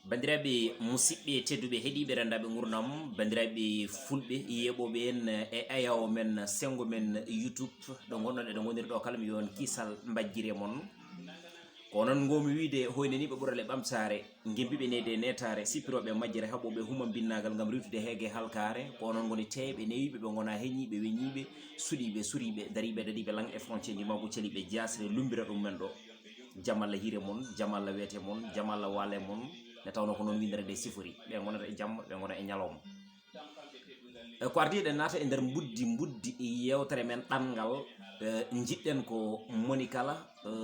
bandiraɓe musidɓe tedduɓe heeɗiɓe rendaɓe gurdam bandiraɓe fulɓe yeɓoɓe en e ayawo men sengo men YouTube ɗo gonɗon eɗo gondiri ɗo kala mi yon kisal mbajjire mon ko noon gomi wiide hoynani ɓe ɓurale ɓamtare gembiɓe nede netare sippiroɓe majjere haɓoɓe huma binnagal gam rewtude heege halkare ko noon goni teɓe newiɓe ɓe gona heñiɓe weñiɓe suuɗiɓe suriɓe dariɓe dadiɓe lang e frontiére ji mabɓe caliɓe jasre lumbira ɗum men ɗo jamalla hire mon jamalla wete mon jamalla wale mon ne tawno ko noon windere nde sifori ɓe gonata e jamma ɓe gona e ñalawma ko ardiɗen naata e nder buddi yewtere men ɗanngal jiɗɗen ko moni kala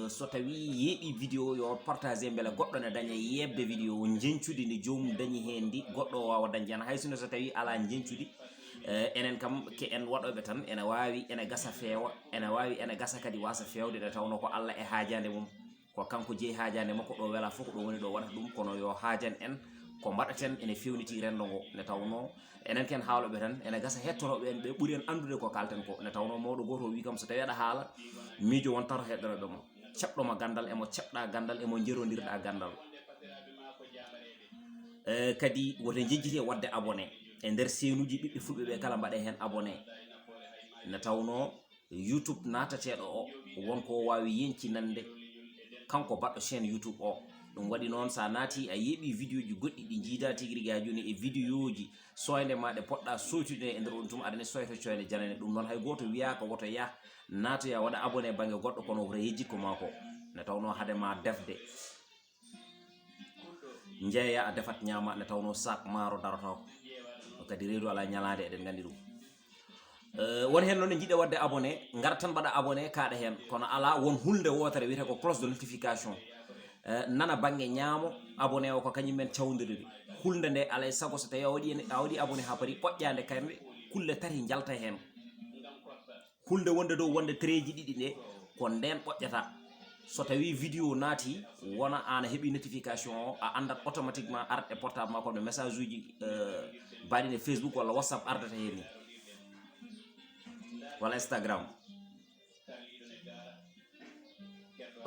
so tawi yeeɓi vidéo yo partagé beele goɗɗo ne daña yebde vidéo jencude nde joomum dañi hen ndi goɗɗo o wawa dañde hen haysono so tawi ala jencude enen kam ke en waɗoɓe tan ene wawi ene gasa feewa ene wawi ene gasa kadi wasa fewde nde tawno ko Allah e haajande mum ko kanko jeeyi haajande makko ɗo wela fof ko ɗo woni ɗo waɗata ɗum kono yo haajan en ko mbaɗaten ene fewniti rendo ngo ne tawno enen ken hawloɓe tan ene gasa hettotoɓe en ɓe ɓuuri en andude ko kalten ko ne tawno mawɗo goto wi kam so tawi aɗa haala miijo won tato heɗɗoroɓe mo ceɓɗoma gandal emo ceɓɗa gandal emo jerodirɗa gandal kadi woto jejjiti wadde abonné e nder senuji ɓiɓɓe fulɓe ɓe kala mbaɗe hen abonné ne tawno YouTube natateɗo o wonko wawi yencinande kanko baɗɗo chaîne YouTube o ɗum waɗi noon sa naati a yeeɓi vidéo ji goɗɗi ɗi jiida tigui ha joni e vidéo ji soyde ma ɗe poɗɗa soytude e nder on tuma aɗane soyto coyne janane ɗum noon hay goto wiyaka woto ya natoya waɗa abonné banggue goɗɗo kono woto yejjikko mako ne tawno haadema defde jeeya a defat ñama ne tawno sac maaro darata ko kadi reedu ala ñalade eɗen gandi ɗum won hen noon ne jiiɗe wadde abonné gara tan mbaɗa abonné kaɗa hen kono ala won hulde wotere wiyete ko cloche de notification nana banggue ñaamo abonné o ko kañumen cawdiriri hulde nde alay saago so tawi a waɗi abonné ha paari ɓoƴƴade karde kulle tati jalta hen hulde wonde dow wonde tréji ɗiɗi ɗe ko nden ɓoƴƴata so tawi vidéo naati wona an a heeɓi notification o a andat automatiquement arde portable ma kono message uji baɗine Facebook walla WhatsApp ardata hen ni walla Instagram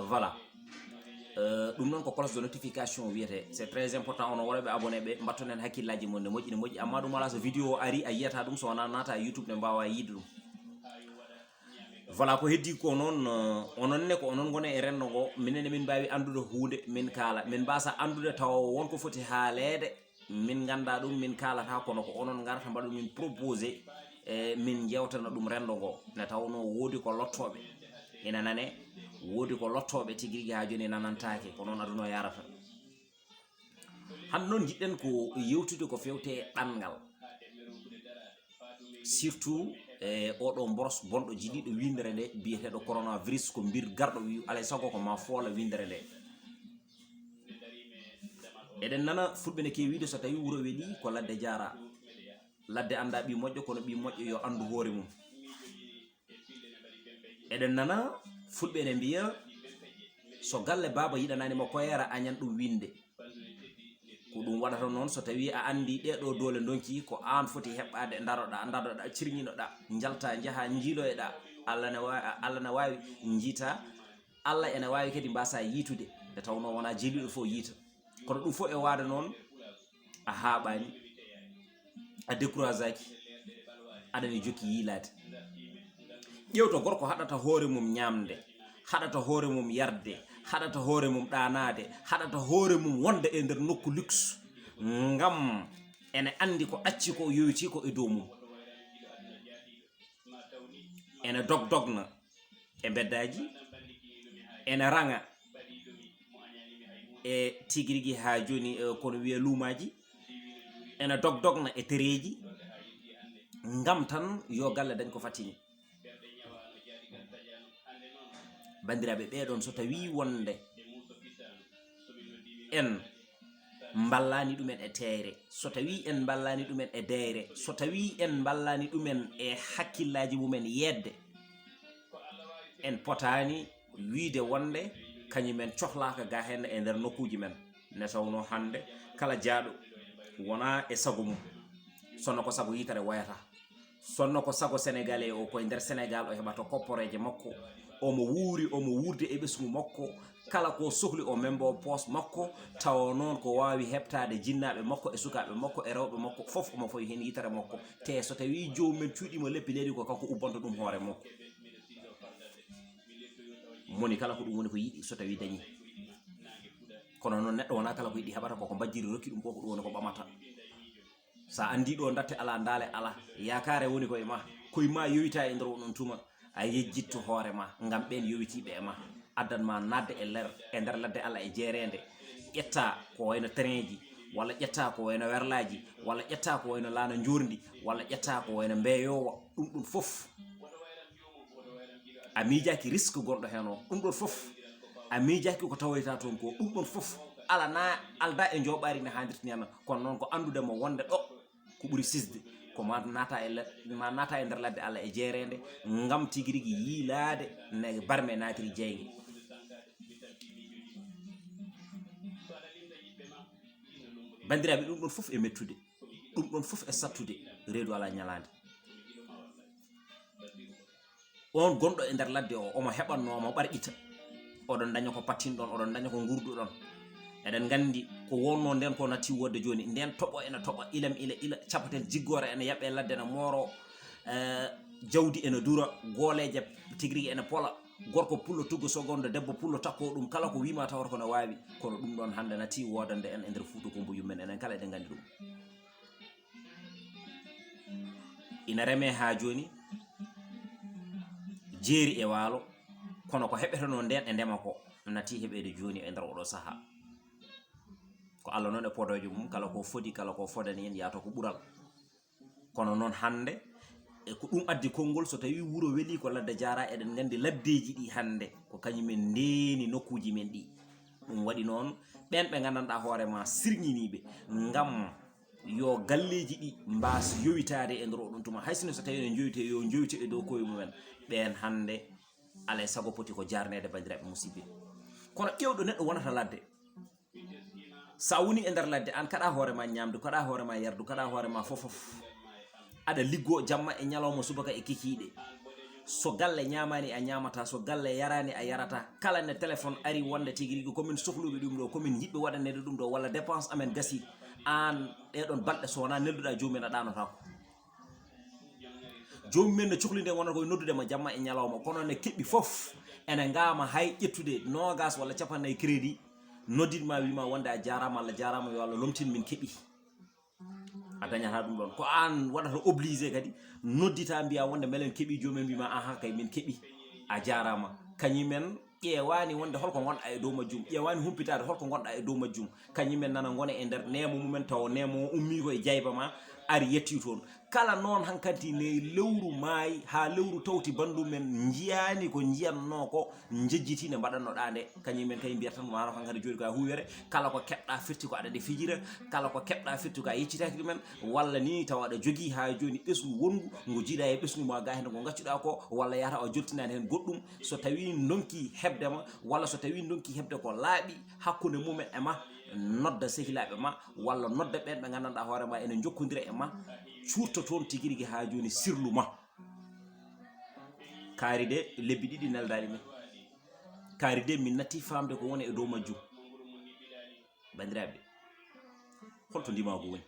voilà ɗum noon ko cloche de notification wiyete c'est très important ono waɗaɓe abonné ɓe mbattonen hakkillaji mon ne moƴƴi amma ɗum ala so vidéo o ari a yiyata ɗum so wona naata YouTube ne mbawa yiide ɗum voilà ko heddi ko noon ononne ko onon gone e rendo ngo minen min mbawi andude hunde min kaala min mbasa andude taw wonko foti haalede min ganda ɗum min kalata kono ko onon garata mbaɗa min proposé min jewtana ɗum rendo ngo ne tawno woodi ko lottoɓe ina nane woodi ko lottoɓe tigui ha joni nanantake ko noon aduna yarata hande noon jiɗɗen ko yewtude ko fewte ɗangal surtout oɗo boros bonɗo jiiɗiɗo windere nde biyeteɗo coronavirus ko bir garɗo wi alay saago ko ma foola windere nde eɗen nana fulɓe ne kewi wiide so tawi wuuro weeli ko ladde jaara ladde anda ɓi moƴƴo kono ɓi moƴƴo yo andu hoore mum eɗen nana fulɓe ne mbiya so galle baba yiɗananima koyera añan ɗum winde ko ɗum waɗata noon so tawi a andi ɗeɗo dole donki ko an foti heɓɓade daroɗa cirñinoɗa jalta jaaha jiiloyeɗa Allah ne wawi jiita Allah ene wawi kadi mbasa yiitude nde tawno wona jeeliɗo fo yiita kono ɗum fo e waade noon a haaɓani a décourage aki aɗane jokki yiilade ƴewto gorko haɗata hoore mum ñamde haɗata hoore mum yarde haɗata hoore mum ɗanade haɗata hoore mum wonde e nder nokku luxe ngam ene andi ko ɗacci ko yoyti ko e dow mum ene dogna e beddaji ene ranga e tigirigui ha joni kono wiya luumaji ene dogna e tereji ngam tan yo galle dañ ko fatini bandiraɓe ɓeɗon so tawi wonde en ballani ɗumen e teere so tawi en ballani ɗumen e deyre so tawi en ballani ɗumen e hakkillaji mumen yedde en potani wiide wonde kañumen cohlaka ga hen e nder nokkuji men ne tawno hande kala jaaɗo wona e sago mum sonno ko sago yitere wayata sonno ko sago sénégalais o koye nder Sénégal o heɓata kopporeje makko omo wuuri omo wurde e ɓesgu makko kala ko sohli o membo poste makko taw non ko wawi heɓtade jinnaɓe makko e sukaɓe makko e rewɓe makko fof omo fawi hen yitere makko te so tawi jomumen cuuɗimo leppi leydi ko kanko ubbanto ɗum hoore makko moni kala ko ɗum woni ko yiɗi so tawi dañi kono noon neɗɗo wona kala ko yiɗi heɓata koko bajjiri rokki ɗum ko ɗum woni ko ɓamata sa andi ɗo datte ala ndaale ala yakare woni koye ma yowita e nder oɗon tuma a yejjitto hoorema ngam ɓen yowitiɓe e ma addanma nadde e nder ladde Allah e jeerede ƴetta ko wayno train ji walla ƴetta ko wayno werlaji walla ƴetta ko wayno laana jordi walla ƴetta ko wayno mbeyowa ɗum fof a miijaki risque gonɗo hen o ɗum ɗon fof a miijaki ko tawoyta toon ko ɗum ɗon fof alda e joɓari ne handirta ñana kono noon ko andudemo wonde ɗo ko ɓuuri sisde ko ma nata e nder ladde Allah e jeerede ngam tigi rigui yiilade ne barme natiri jeygue bandiraɓe ɗum ɗon fof e mettude ɗum ɗon fof e sattude reedu ala ñalade on gonɗo e nder ladde o omo heɓannoma ɓarƴita oɗon daña ko pattinɗon oɗon daña ko gurduɗon eɗen gandi ko wonno nden ko natti wodde joni nden toɓo ene toɓa ilam ila capaten jiggore ene yaɓe ladde ene mooro jawdi ene dura gooleje tigui rigui ene pola gorko pullo tuggo seconde debbo pullo takko ɗum kala ko wima tawata kono wawi kono ɗum ɗon hande natti wodande en e nder Fouta ko mbo yummen enen kala eɗen gandi ɗum ina reme ha joni jeeri e waalo kono ko heɓeteno nden e ndema ko natti heɓede joni e nder oɗo saaha ko Allah noon e podojo mum kala ko fodi kala ko fodani en yaato ko ɓural kono noon hande e ko ɗum addi konngol so tawi wuro weeli ko ladde jara eɗen gandi laddeji ɗi hande ko kañumen ndeni nokkuji men ɗi ɗum waɗi noon ɓen ɓe gandanɗa hoorema sirñiniɓe ngam yo galleji ɗi mbas yowitade e nder oɗon tuma haysino so tawi ne jowite yo jowite e dow koye mumen ɓen hande alay sago poti ko jarnede bandiraɓe musidɓe kono ƴewɗo neɗɗo wonata ladde sa woni e nder ladde an kaɗa hoorema ñamdu kaɗa hoorema yardu kaɗa hoorema fofof aɗa liggo jamma e ñalawma subaka e kikiɗe so galle ñamani a ñamata so galle yarani a yarata kala ne téléphone ari wonde tigui rigui komin sohluɓe ɗum ɗo komin yiɗɓe waɗanede ɗum ɗo walla dépense amen gasi an ɗeɗon balɗe so wona nelduɗa jomumen a ɗanotako jomumen ne cohli nde wonata koye noddudema jamma e ñalawma kono ne keɓɓi foof ene ngama hay ƴettude nogas walla capannayyi crédit nodditma wima wonde a jarama Allah jarama yo Allah lomtin min keɓi a dañata ɗum ɗon ko an waɗata obligé kadi noddita mbiya wonde beelen keeɓi jomumen mbima aha kay min keeɓi a jarama kañumen ƴewani wonde holko gonɗa e dow majjum ƴewani humpitade holko gonɗa e dow majjum kañumen nana gona e nder nemo mumen taw nemo ummi koye jayba ma ari yetti toon kala noon hankanti ne lewru maayi ha lewru tawti bandumen jiyani ko jiyanno ko jejjiti ne mbaɗannoɗa nde kañumen kay mbiyata tan wano hankadi joni ko huwere kala ko keɓɗa firti ko aɗa nde fijira kala ko keɓɗa firti ko a yeccitaki ɗumen walla ni taw aɗa jogui ha joni ɓesgu wongu ngo jiiɗa e ɓesgu ma ga hen ngo gaccuɗa ko walla yata o jottinani hen goɗɗum so tawi donki hebdema walla so tawi donki hebde ko laaɓi hakkude mumen e ma nodda sehilaɓe ma walla nodda ɓen ɓe gandanɗa hoorema ene jokkodira e ma curta toon tigui rigui ha joni sirlu ma kaari de lebbi ɗiɗi neldaɗi men kaari de min natti famde ko woni e dow majjum bandiraɓe holto ndimagu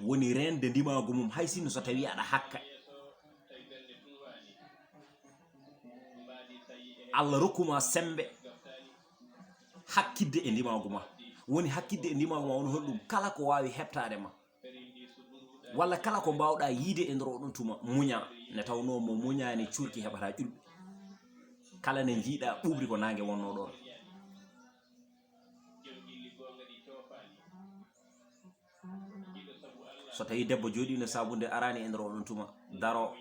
woni rende ndimagu mum hay sinno so tawi aɗa hakka Allah rokkuma sembe hakkidde e ndimagu ma woni hakkidde e ndimagu ma woni holɗum kala ko wawi heɓtade ma walla kala ko mbawɗa yiide e nder oɗon tuma muña ne tawno mo muñani curki heɓata ƴulɓe kala ne jiiɗa ɓuɓri ko nangue wonno ɗon so tawi debbo jooɗino sabunde arani e nder oɗon tuma daro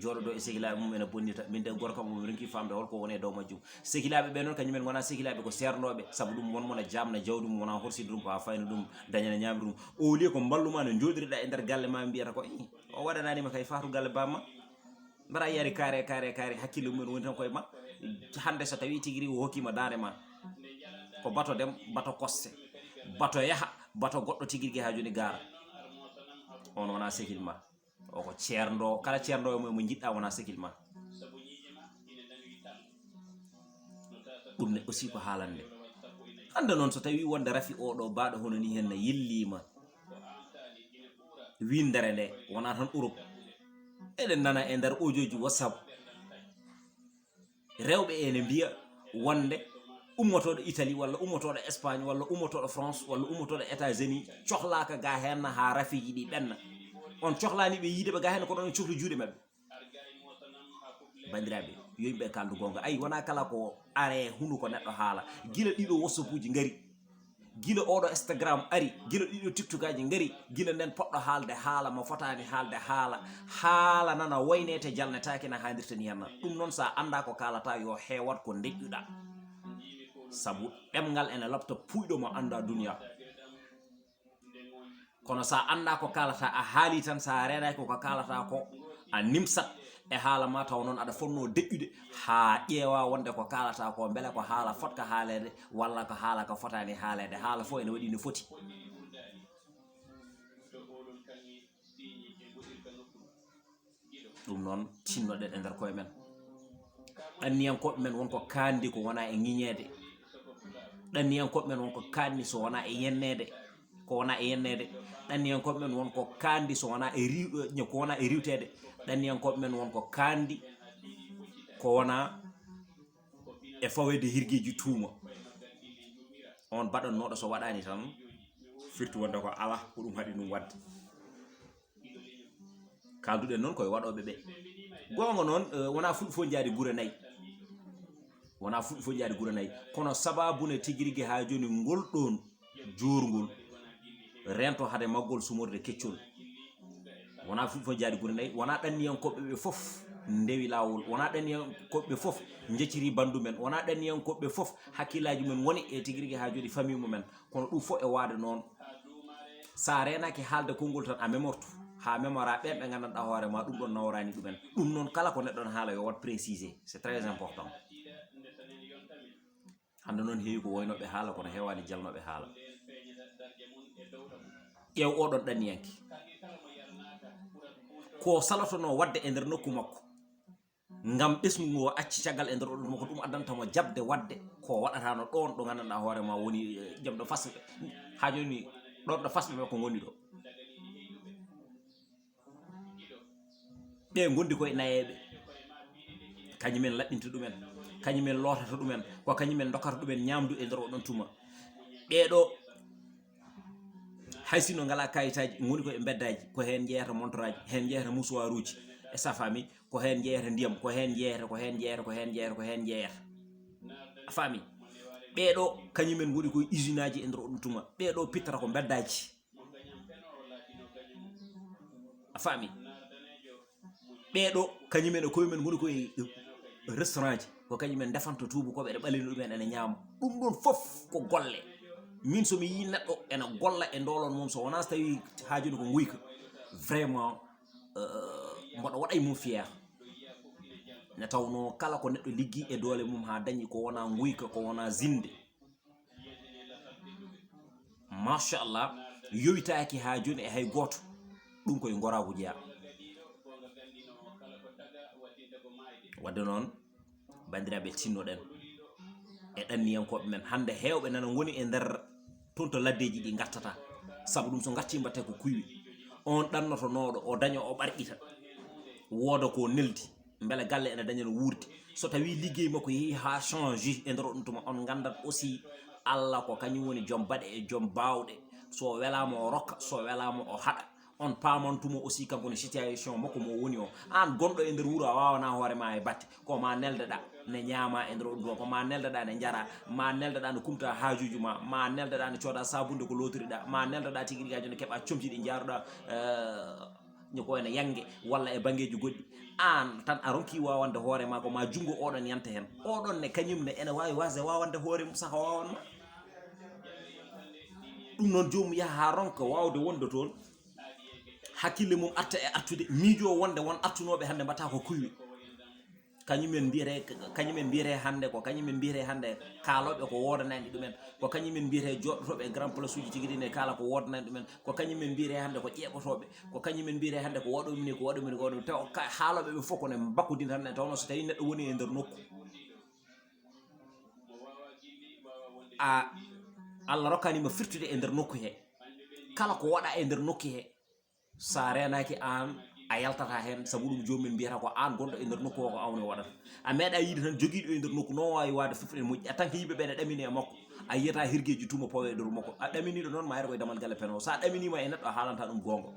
joɗoɗo e sehilaɓe mum ene bonnita min de gorkam mum rinki famde holko woni e dow majjum sehilaɓe ɓe noon kañumen gona sehilaɓe ko sernoɓe saabu ɗum wonmona jamna jawdi mum wona horside ɗum ko ha fayno ɗum dañana ñamri ɗum au lieu ko balluma no joɗiriɗa e nder galle ma mbiyata ko o waɗananima kay faatu galle bamma mbaɗa yiyari kaare hakkille mumen woni tan koye ma hande so tawi tigui o hokkima dande ma ko bato dem bato koste bato yaaha bato goɗɗo tigui rigui ha joni gara on wona sehil ma o ko ceerdo kala ceerdo mo jiɗɗa wona sehil ma ɗum ne aussi ko haalande hande noon so tawi wonde rafi oɗo baɗo hono ni hen yellima windere nde wona tan Europe eɗen nana e nder audioji WhatsApp rewɓe ene mbiya wonde ummotoɗo Italie walla ummotoɗo Espagne walla ummotoɗo France walla ummotoɗo États-Unis cohlaka ga hen ha rafiji ɗi ɓenna on cohlani ɓe yiideɓe ga hen ko ɗon cohli juuɗe mabɓe bandiraɓe yoyimɓe kaldu gonga ayi wona kala ko are hunu ko neɗɗo haala gila ɗiɗo WhatsApp uji ngari gila oɗo Instagram ari gila ɗiɗo TikTok aji ngari gila nden poɗɗo haalde haala mo fotani haalde haala nana woynete jalnetaki na hadirta ni henna ɗum noon sa anda ko kalata yo heewat ko deƴƴuɗa sabu ɗemgal ene lobta puyɗo mo anda duniya kono sa anda ko kalata a haali tan sa renaki ko kalata ko a nimsat e haala ma taw noon aɗa fonno deƴƴude ha ƴeewa wonde ko kalata ko beele ko haala fotka haalede walla ko haala ko fotani haalede haala fo ene waɗi no foti ɗum noon tinnoɗen e nder koye men ɗanniyankoɓe men wonko kandi ko wona e ŋiñede ɗanniyankoɓe men wonko kandi so wona e yennede ko wona e yennede ɗanniyankoɓe men wonko kandi so wona e ko wona e riwtede ɗanniyankoɓe men wonko kandi ko wona e fawede hirgeji tuuma on baɗannoɗo so waɗani tan firti wonde ko ala ko ɗum haɗi ɗum wadde kalduɗen noon koye waɗoɓe ɓe gonga noon wona fulɓe fof jaari guure nayyi wona fulɓe fof jaari guure nayyi kono sababune tigui rigui ha joni ngol ɗon jorgol rento hade maggol sumorde keccol wona fulɓe fof jaari guure nayyi wona ɗanniyankoɓe ɓe foof ndewi lawol wona ɗanniyankoɓe foof jecciri bandu men wona ɗanniyankoɓe foof hakkillaji men woni e tigui rigui ha joni famille mumen kono ɗum fof e wade noon sa renaki haalde konngol tan a memortu ha memora ɓen ɓe gandanɗa hoorema ɗum ɗon nawrani ɗumen ɗum noon kala ko neɗɗo ne haala yo wat précisé c'est très important hande noon heewi ko woynoɓe haala kono hewani jalnoɓe haala ƴeew oɗon ɗanniyanke ko salotono wadde e nder nokku makko ngam ɓesgu ngu o acci caggal e nder oɗon tuma ko ɗum addantamo jabde wadde ko waɗatano ɗon ɗo gandanɗa hoorema woni jamɗo fasɓe ha joni ɗon ɗo fasɓe ɓe ko gonni ɗo ɓe gondi koye nayeɓe kañumen laɓɓinta ɗumen kañumen lootata ɗumen ko kañumen dokkata ɗumen ñamdu e nder oɗon tuma ɓeɗo hay sino ngala kayitaji goni koye beddaji ko hen jeeyata montoraji hen jeeyata musuwar uji e safami ko hen jeeyata ndiyam ko hen jeeyata ko hen jeeyata ko hen jeeyata ko hen jeeyata a faami ɓeɗo kañumen goni koye usine aji e nder oɗon tuma ɓeɗo pittata ko beddaji a faami ɓeɗo kañumen e koyemen goni koye restaurant ji ko kañumen defanta tubakoɓe ɓe ɓalino ɗumen ene ñaama ɗum ɗon foof ko golle min somi yi neɗɗo ene golla e ndolon mum so wona so tawi ha joni ko guyka vraiment mboɗo waɗay mum fier ne tawno kala ko neɗɗo liggi e doole mum ha dañi ko wona guyka ko wona zinde machallah yoytaki ha joni e hay goto ɗum koye goragu jeeya wadde noon bandiraɓe tinnoɗen e ɗanniyankoɓe men hande hewɓe nana goni e nder toon to laddeji ɗi gartata saabu ɗum so gatti mbatte ko kuywi on ɗannotonoɗo o daña o ɓarɓita wooda ko neldi beele galle ene daña no wuurdi so tawi liggey makko yeehi ha change e nder ɗum tuma on gandat aussi Allah ko kañum woni joom baɗe e joom bawɗe so welama o rokka so welama o haɗa on pamantumo aussi kanko no situation makko mo woni o an gonɗo e nder wuuro a wawana hoorema e batte ko ma neldeɗa ne ñaama e nder ɗum ɗo ko ma neldeɗa ne jara ma neldeɗa ne kumta hajuji ma neldeɗa ne cooda sabunde ko lotoriɗa ma neldeɗa tigui rigui ne keeɓa comci ɗi jaruɗa ñoko ene yangue walla e banggueji goɗɗi an tan a ronki wawande hoorema ko ma junggo oɗon yanta hen oɗon ne kañum ne ene wawi wasde wawande hoore mum saka wawanma ɗum noon jomum yaha ha ronka wawde wonde toon hakkille mum arta e artude miijo wonde won artunoɓe hande mbatta ko kuywi kañumen mbiyete hande ko kañumen mbiyete hande kaaloɓe ko wodanani ɗumen ko kañumen mbiyete joɗɗotoɓe e grand place uji tigui ne kala ko wodanani ɗumen ko kañumen mbiyete hande ko ƴeɓotoɓe ko kañumen mbiyete hande ko waɗomini ko waɗomini ko waɗomini taw haaloɓe ɓe fof kone bakkudin tan tawno so tawi neɗɗo woni e nder nokku a Allah rokkanima firtude e nder nokku he kala ko waɗa e nder nokku he sa renaki an a yaltata hen sabu ɗum jomumen mbiyata ko an gonɗo e nder nokku o ko awne waɗata a meeɗa yiide tan joguiɗo e nder nokku non wawi wade fofɗe moƴƴi a tan que yimɓeɓe ne ɗamini e makko a yiyata hirgueji tuma pawe e nder makko a ɗaminiɗo noon ma yata koye damal galle peno sa ɗaminima e neɗɗo a haalanta ɗum gonga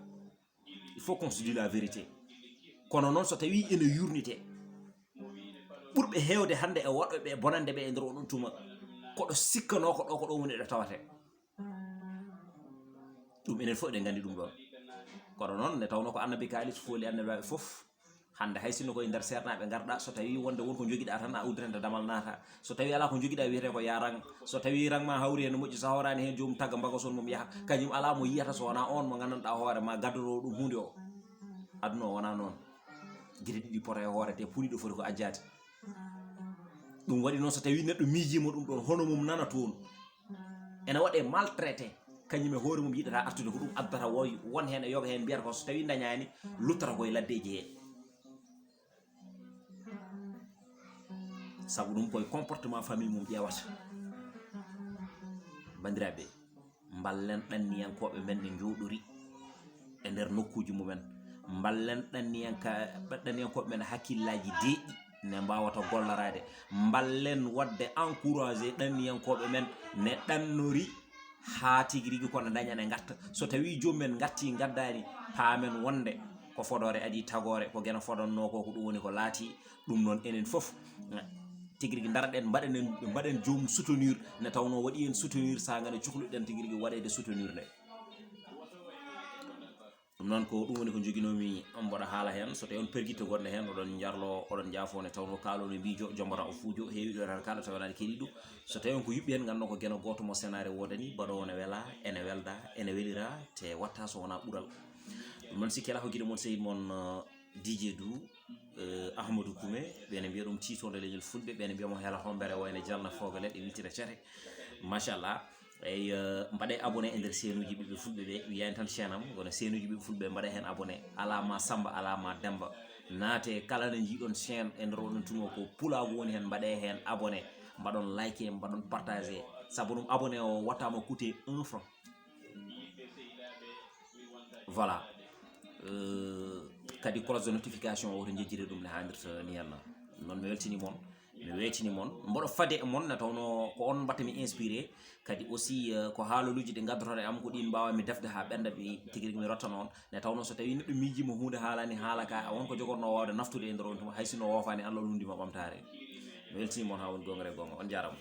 il faut qu'on se dise la vérité kono noon so tawi ene yurnite ɓurɓe hewde hande e waɗoɓe e bonande ɓe e nder oɗon tuma koɗo sikkano ko ɗo ko ɗo woni ɗo tawate ɗum enen fof eɗen gandi ɗum ɗon kono noon nde tawno ko annabi kalis fooli annabi waɓe foof hande hay sinno koye nder sernaɓe garɗa so tawi wonde wonko joguiɗa tan a udditante damal naata so tawi ala ko joguiɗa wiyete ko ya rang so tawi rang ma hawri hen moƴƴi so hawrani hen jomum tagga mbagason mum yaaha kañum ala mo yiyata so wona on mo gandanɗa hoore ma gaddono ɗum hunde o aduna o wona noon guite ɗiɗi poto e hoore te puliɗo foti ko ajjade ɗum waɗi noon so tawi neɗɗo miijima ɗum ɗon hono mum nana toon ene waɗe maltraité kañum e hoore mum yiɗata artude ko ɗum addata woy won hen e yoga hen mbiyata ko so tawi dañani luttata koye laddeji he sabu ɗum koye comportement famille mum ƴewata bandiraɓe ballen ɗanniyankoɓe men ɗe jooɗori e nder nokkuji mumen ballen ɗanniyankoɓe men hakkillaji deeƴi ne mbawata gollorade ballen wadde encouragé ɗanniyankoɓe men ne ɗannori ha tigui rigui kono daña ne gatta so tawi jomumen gatti gaddani paamen wonde ko fodore adi tagore ko guena fodanno ko ɗum woni ko laati ɗum noon enen foof tigui rigui daraɗen mbaɗen jomum soutenir ne tawno waɗi en soutenir sa gane cuhluɗen tigui rigui waɗede soutenir nde ɗum noon ko ɗum woni ko joguinomi mboɗo haala hen so tawi on perguitte gonɗe hen oɗon jarlo oɗon jaafo ne tawno kalono mbijo jombata o fuujo heewiɗo tan kala tawanani keeɗi ɗum so tawi on ko yuɓɓi hen gandon ko gueno goto mo scénario wodani mbaɗowo ne weela ene welda ene welira te watta so wona ɓuural ɗum noon sikki ala ko guiɗo moon seydi moon DJ Dou Ahmadou Koumé ɓene mbiya ɗum titode leñol fulɓe ɓene mbiyamo heela hombere wayne jalna foga leɗɗe wiltira ceete machallah eyi mbaɗe abonné e nder senuji ɓiɓɓe fulɓe ɓe wiyani tan chaine am wona senuji ɓiɓɓe fulɓe mbaɗe hen abonné alama Samba alama Demba naate kala ne jiiɗon chaine e nder oɗon tuma ko pulago woni hen mbaɗe hen abonné mbaɗon like mbaɗon partagé saabu ɗum abonné o wattama coûté 1 franc voilà kadi cloche de notification o to jejjire ɗum ne hannirta ni henna noon mi weltini moon mi weytini moon mboɗo fade e moon ne tawno ko on mbatta mi inspiré kadi aussi ko haaloluji ɗi gaddotoɗe am ko ɗin mbawami defde ha ɓenda mi tigui rigui mi rotta noon ne tawno so tawi neɗɗo miijima hunde haalani haala ka wonko jogorno wawde naftude e nder on tuma hay sinno wofani Allah lundima ɓamtare mi weltini moon ha woni gongre gonga on jarama